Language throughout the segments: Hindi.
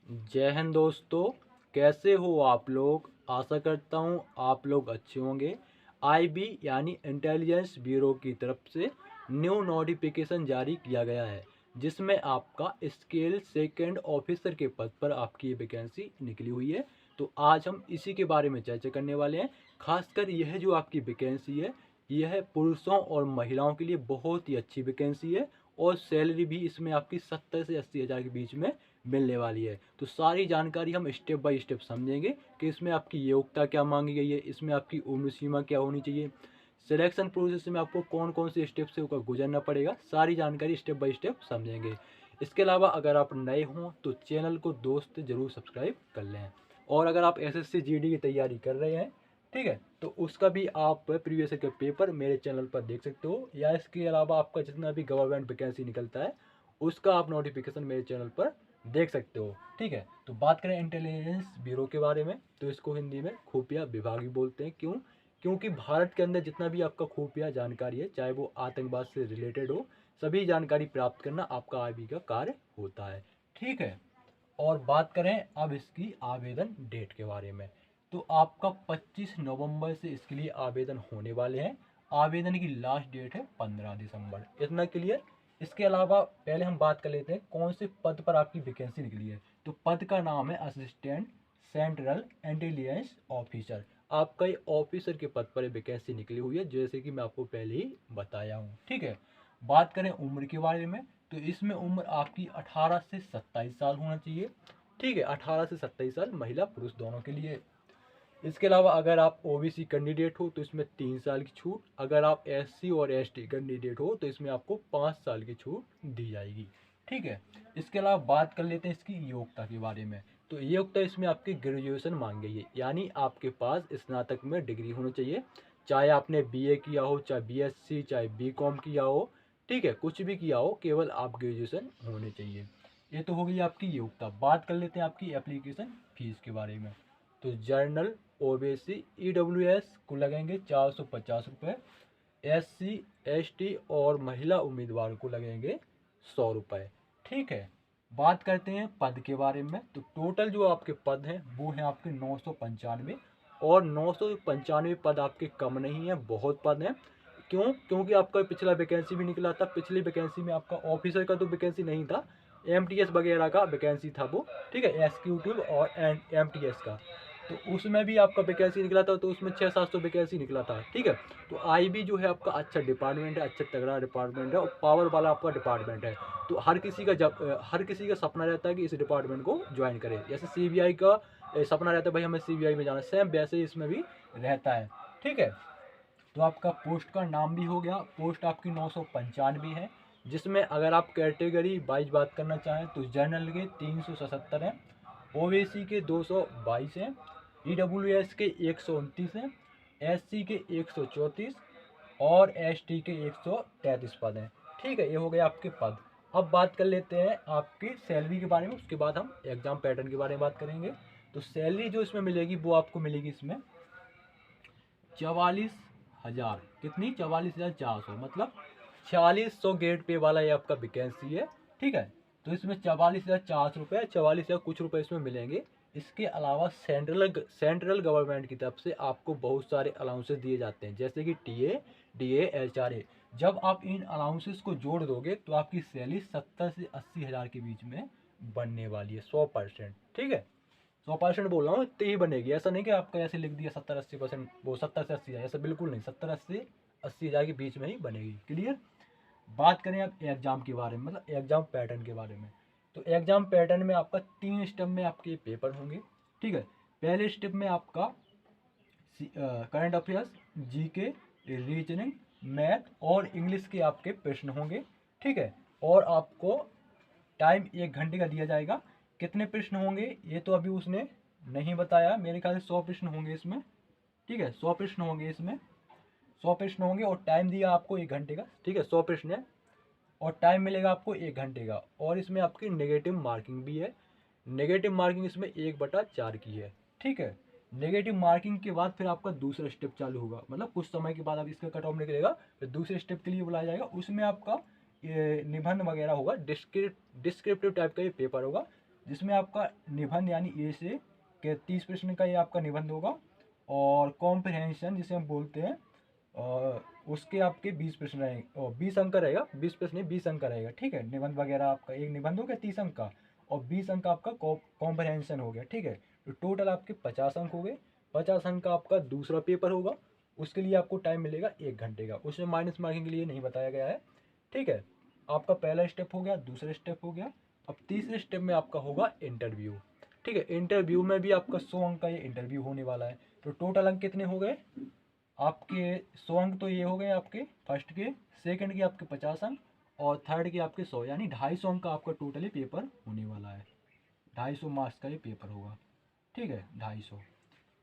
जय हिंद दोस्तों। कैसे हो आप लोग? आशा करता हूँ आप लोग अच्छे होंगे। आईबी यानी इंटेलिजेंस ब्यूरो की तरफ से न्यू नोटिफिकेशन जारी किया गया है, जिसमें आपका स्केल सेकंड ऑफिसर के पद पर आपकी वैकेंसी निकली हुई है। तो आज हम इसी के बारे में चर्चा करने वाले हैं। खासकर यह जो आपकी वैकेंसी है, यह पुरुषों और महिलाओं के लिए बहुत ही अच्छी वैकेंसी है और सैलरी भी इसमें आपकी 70 से 80 हज़ार के बीच में मिलने वाली है। तो सारी जानकारी हम स्टेप बाय स्टेप समझेंगे कि इसमें आपकी योग्यता क्या मांगी गई है, इसमें आपकी उम्र सीमा क्या होनी चाहिए, सिलेक्शन प्रोसेस में आपको कौन कौन से स्टेप से होकर गुजरना पड़ेगा, सारी जानकारी स्टेप बाय स्टेप समझेंगे। इसके अलावा अगर आप नए हों तो चैनल को दोस्त जरूर सब्सक्राइब कर लें। और अगर आप एसएससी जीडी की तैयारी कर रहे हैं, ठीक है, तो उसका भी आप प्रीवियस ईयर के पेपर मेरे चैनल पर देख सकते हो, या इसके अलावा आपका जितना भी गवर्नमेंट वैकेंसी निकलता है उसका आप नोटिफिकेशन मेरे चैनल पर देख सकते हो। ठीक है, तो बात करें इंटेलिजेंस ब्यूरो के बारे में, तो इसको हिंदी में खुफिया विभाग भी बोलते हैं। क्यों? क्योंकि भारत के अंदर जितना भी आपका खुफिया जानकारी है, चाहे वो आतंकवाद से रिलेटेड हो, सभी जानकारी प्राप्त करना आपका आईबी का कार्य होता है। ठीक है, और बात करें अब इसकी आवेदन डेट के बारे में, तो आपका 25 नवंबर से इसके लिए आवेदन होने वाले हैं। आवेदन की लास्ट डेट है 15 दिसंबर। इतना क्लियर? इसके अलावा पहले हम बात कर लेते हैं कौन से पद पर आपकी वैकेंसी निकली है। तो पद का नाम है असिस्टेंट सेंट्रल इंटेलिजेंस ऑफिसर। आपका ये ऑफिसर के पद पर वैकेंसी निकली हुई है, जैसे कि मैं आपको पहले ही बताया हूँ। ठीक है, बात करें उम्र के बारे में, तो इसमें उम्र आपकी 18 से 27 साल होना चाहिए। ठीक है, 18 से 27 साल महिला पुरुष दोनों के लिए। इसके अलावा अगर आप ओबीसी कैंडिडेट हो तो इसमें 3 साल की छूट, अगर आप एससी और एसटी कैंडिडेट हो तो इसमें आपको 5 साल की छूट दी जाएगी। ठीक है, इसके अलावा बात कर लेते हैं इसकी योग्यता के बारे में। तो योग्यता इसमें आपकी ग्रेजुएशन मांगी गई है, यानी आपके पास स्नातक में डिग्री होनी चाहिए। चाहे आपने बीए किया हो, चाहे बीएससी, चाहे बीकॉम किया हो, ठीक है, कुछ भी किया हो, केवल आप ग्रेजुएशन होने चाहिए। ये तो हो गई आपकी योग्यता। बात कर लेते हैं आपकी एप्लीकेशन फीस के बारे में। तो जर्नल ओबीसी ईडब्ल्यूएस को लगेंगे 450 रुपये, एससी एसटी और महिला उम्मीदवार को लगेंगे 100 रुपये। ठीक है, बात करते हैं पद के बारे में। तो टोटल जो आपके पद हैं वो हैं आपके 995, और 995 पद आपके कम नहीं है, बहुत पद हैं। क्यों? क्योंकि आपका पिछला वैकेंसी भी निकला था। पिछली वैकेंसी में आपका ऑफिसर का तो वैकेंसी नहीं था, एमटीएस वगैरह का वैकेंसी था वो। ठीक है, एग्जीक्यूटिव और एमटीएस का, तो उसमें भी आपका वैकेंसी निकला था, तो उसमें 600-700 वैकेंसी निकला था। ठीक है, तो आईबी जो है आपका अच्छा डिपार्टमेंट है, अच्छा तगड़ा डिपार्टमेंट है और पावर वाला आपका डिपार्टमेंट है। तो हर किसी का सपना रहता है कि इस डिपार्टमेंट को ज्वाइन करे। जैसे सीबीआई का सपना रहता है भाई हमें सीबीआई में जाना, सेम वैसे ही इसमें भी रहता है। ठीक है, तो आपका पोस्ट का नाम भी हो गया। पोस्ट आपकी 995 है, जिसमें अगर आप कैटेगरी वाइज बात करना चाहें तो जनरल के 377 हैं, ओबीसी के 222 हैं, ईडब्ल्यूएस के 129 हैं, एससी के 134 और एसटी के 133 पद हैं। ठीक है, ये हो गए आपके पद। अब बात कर लेते हैं आपकी सैलरी के बारे में, उसके बाद हम एग्जाम पैटर्न के बारे में बात करेंगे। तो सैलरी जो इसमें मिलेगी वो आपको मिलेगी इसमें 44,000। कितनी? 44,400, मतलब 4600 गेट पे वाला ये आपका वैकेंसी है। ठीक है, तो इसमें 44,400 रुपये, 44,000 कुछ रुपए इसमें मिलेंगे। इसके अलावा सेंट्रल गवर्नमेंट की तरफ से आपको बहुत सारे अलाउंसेस दिए जाते हैं, जैसे कि टीए, डीए, एचआरए। जब आप इन अलाउंसेस को जोड़ दोगे तो आपकी सैलरी 70 से 80 हज़ार के बीच में बनने वाली है, 100%। ठीक है, 100% बोल रहा हूँ, इतनी ही बनेगी। ऐसा नहीं कि आपका ऐसे लिख दिया 70-80%, वो 70 से 80 हज़ार, ऐसा बिल्कुल नहीं। 70-80 हज़ार के बीच में ही बनेगी। क्लियर? बात करें अब एग्जाम के बारे में, मतलब एग्जाम पैटर्न के बारे में, तो एग्जाम पैटर्न में आपका 3 स्टेप में आपके पेपर होंगे। ठीक है, पहले स्टेप में आपका current affairs, GK, reasoning, math और इंग्लिश के आपके प्रश्न होंगे। ठीक है, और आपको टाइम 1 घंटे का दिया जाएगा। कितने प्रश्न होंगे ये तो अभी उसने नहीं बताया, मेरे ख्याल से 100 प्रश्न होंगे इसमें। ठीक है, 100 प्रश्न होंगे इसमें, 100 प्रश्न होंगे और टाइम दिया आपको 1 घंटे का। ठीक है, 100 प्रश्न है और टाइम मिलेगा आपको 1 घंटे का। और इसमें आपकी नेगेटिव मार्किंग भी है। नेगेटिव मार्किंग इसमें 1/4 की है। ठीक है, नेगेटिव मार्किंग के बाद फिर आपका दूसरा स्टेप चालू होगा, मतलब कुछ समय के बाद अब इसका कट ऑफ निकलेगा, फिर दूसरे स्टेप के लिए बुलाया जाएगा। उसमें आपका ये निबंध वगैरह होगा, डिस्क्रिप्टिव टाइप का ये पेपर होगा। जिसमें आपका निबंध यानी ए से के 30 प्रश्न का ये आपका निबंध होगा, और कॉम्प्रिहेंशन जिसे हम बोलते हैं उसके आपके 20 प्रश्न रहेंगे, और 20 अंक का रहेगा, 20 प्रश्न नहीं 20 अंक का रहेगा, ठीक है। निबंध वगैरह आपका एक निबंध हो गया 30 अंक का, और 20 अंक का आपका कॉम्प्रिहेंशन हो गया, ठीक है। तो टोटल आपके 50 अंक हो गए। 50 अंक का आपका दूसरा पेपर होगा, उसके लिए आपको टाइम मिलेगा 1 घंटे का, उसमें माइनस मार्किंग के लिए नहीं बताया गया है, ठीक है। आपका पहला स्टेप हो गया, दूसरा स्टेप हो गया। अब तीसरे स्टेप में आपका होगा इंटरव्यू, ठीक है। इंटरव्यू में भी आपका 100 अंक का ये इंटरव्यू होने वाला है। तो टोटल अंक कितने हो गए आपके? 100 अंक तो ये हो गए आपके फर्स्ट के, सेकंड के आपके 50 अंक, और थर्ड के आपके 100, यानी 250 अंक का आपका टोटली पेपर होने वाला है। 250 मार्क्स का ये पेपर होगा, ठीक है, 250।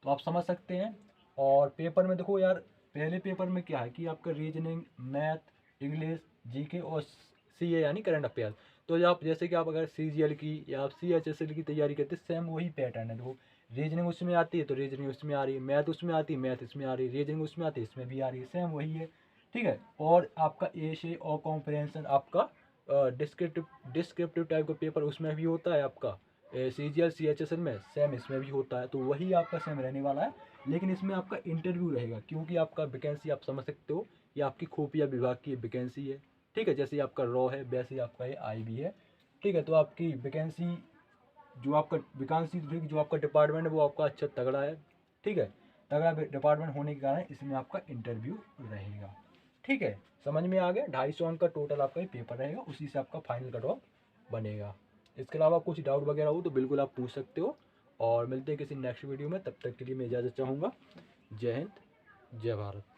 तो आप समझ सकते हैं। और पेपर में देखो यार, पहले पेपर में क्या है कि आपका रीजनिंग, मैथ, इंग्लिश, जीके और सीए यानी करंट अफेयर। तो आप जैसे कि आप अगर सीजीएल की या आप सीएचएसएल की तैयारी करते हैं, सेम वही पैटर्न है। देखो रीजनिंग उसमें आती है तो रीजनिंग उसमें आ रही है, मैथ उसमें आती है मैथ इसमें आ रही है, रीजनिंग उसमें आती है इसमें भी आ रही है, सेम वही है, ठीक है। और आपका ए से और कॉम्प्रिहेंशन आपका डिस्क्रिप्टिव टाइप का पेपर उसमें भी होता है आपका, सीजीएल सीएचएसएल में, सेम इसमें भी होता है। तो वही आपका सेम रहने वाला है, लेकिन इसमें आपका इंटरव्यू रहेगा, क्योंकि आपका वैकेंसी आप समझ सकते हो, ये आपकी खुफिया विभाग की वैकेंसी है, ठीक है। जैसे आपका रॉ है वैसे ही आपका ये आईबी है, ठीक है। तो आपकी वैकेंसी जो आपका वैकेंसी जो आपका डिपार्टमेंट है वो आपका अच्छा तगड़ा है, ठीक है। तगड़ा डिपार्टमेंट होने के कारण इसमें आपका इंटरव्यू रहेगा, ठीक है। समझ में आ गया? 250 अंक का टोटल आपका ये पेपर रहेगा, उसी से आपका फाइनल कट ऑफ बनेगा। इसके अलावा कुछ डाउट वगैरह हो तो बिल्कुल आप पूछ सकते हो, और मिलते हैं किसी नेक्स्ट वीडियो में। तब तक के लिए मैं इजाज़त चाहूँगा। जय हिंद, जय भारत।